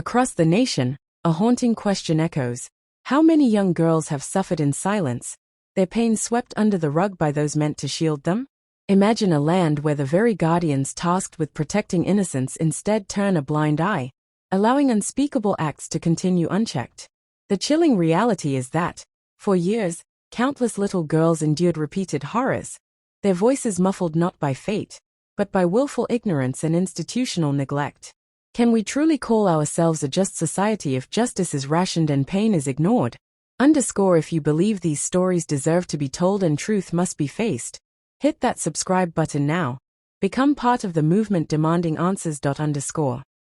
Across the nation, a haunting question echoes. How many young girls have suffered in silence, their pain swept under the rug by those meant to shield them? Imagine a land where the very guardians tasked with protecting innocence instead turn a blind eye, allowing unspeakable acts to continue unchecked. The chilling reality is that, for years, countless little girls endured repeated horrors, their voices muffled not by fate, but by willful ignorance and institutional neglect. Can we truly call ourselves a just society if justice is rationed and pain is ignored? If you believe these stories deserve to be told and truth must be faced. Hit that subscribe button now. Become part of the movement demanding answers.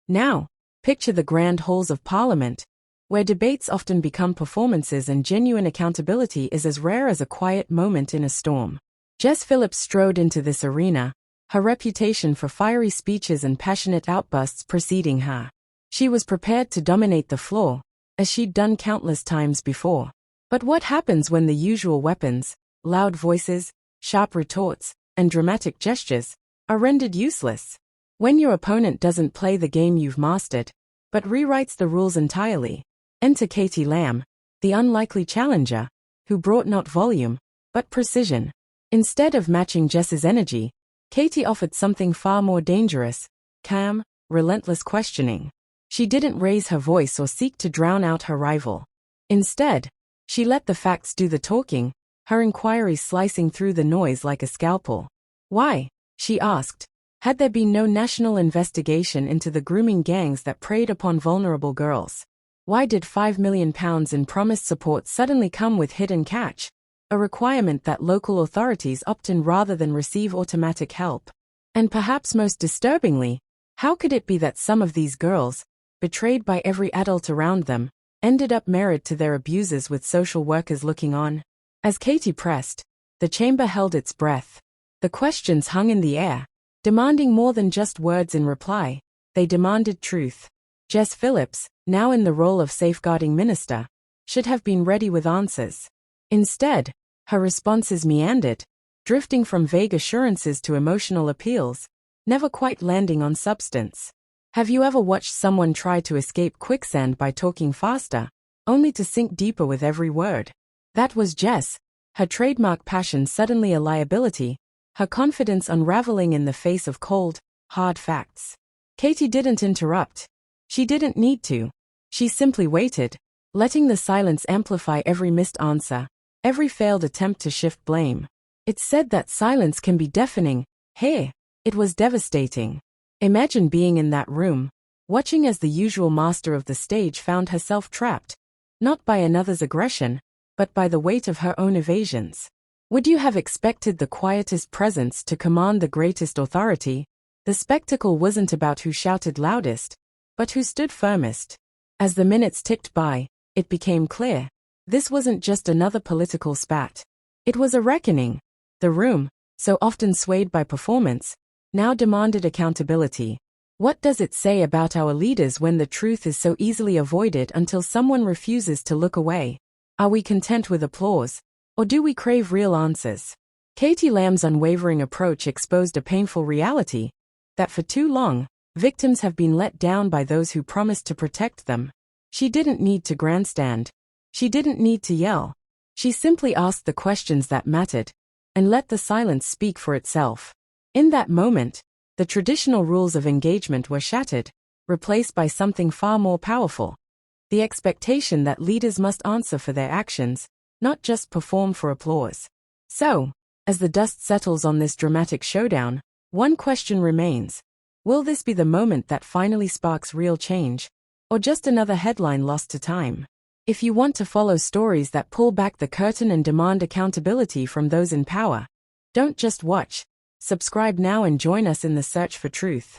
Now, picture the grand halls of Parliament, where debates often become performances and genuine accountability is as rare as a quiet moment in a storm. JESS Phillips strode into this arena, her reputation for fiery speeches and passionate outbursts preceding her. She was prepared to dominate the floor, as she'd done countless times before. But what happens when the usual weapons, loud voices, sharp retorts, and dramatic gestures, are rendered useless? When your opponent doesn't play the game you've mastered, but rewrites the rules entirely. Enter Katie Lamb, the unlikely challenger, who brought not volume, but precision. Instead of matching Jess's energy, Katie offered something far more dangerous: calm, relentless questioning. She didn't raise her voice or seek to drown out her rival. Instead, she let the facts do the talking, her inquiries slicing through the noise like a scalpel. Why, she asked, had there been no national investigation into the grooming gangs that preyed upon vulnerable girls? Why did £5 million in promised support suddenly come with hidden catch, a requirement that local authorities opt in rather than receive automatic help? And perhaps most disturbingly, how could it be that some of these girls, betrayed by every adult around them, ended up married to their abusers with social workers looking on? As Katie pressed, the chamber held its breath. The questions hung in the air, demanding more than just words in reply. They demanded truth. JESS Phillips, now in the role of safeguarding minister, should have been ready with answers. Instead, her responses meandered, drifting from vague assurances to emotional appeals, never quite landing on substance. Have you ever watched someone try to escape quicksand by talking faster, only to sink deeper with every word? That was Jess, her trademark passion suddenly a liability, her confidence unraveling in the face of cold, hard facts. Katie didn't interrupt. She didn't need to. She simply waited, letting the silence amplify every missed answer, every failed attempt to shift blame. It's said that silence can be deafening. Hey, it was devastating. Imagine being in that room, watching as the usual master of the stage found herself trapped, not by another's aggression, but by the weight of her own evasions. Would you have expected the quietest presence to command the greatest authority? The spectacle wasn't about who shouted loudest, but who stood firmest. As the minutes ticked by, it became clear. This wasn't just another political spat. It was a reckoning. The room, so often swayed by performance, now demanded accountability. What does it say about our leaders when the truth is so easily avoided until someone refuses to look away? Are we content with applause, or do we crave real answers? Katie Lamb's unwavering approach exposed a painful reality, that for too long, victims have been let down by those who promised to protect them. She didn't need to grandstand. She didn't need to yell. She simply asked the questions that mattered, and let the silence speak for itself. In that moment, the traditional rules of engagement were shattered, replaced by something far more powerful. The expectation that leaders must answer for their actions, not just perform for applause. So, as the dust settles on this dramatic showdown, one question remains. Will this be the moment that finally sparks real change, or just another headline lost to time? If you want to follow stories that pull back the curtain and demand accountability from those in power, don't just watch. Subscribe now and join us in the search for truth.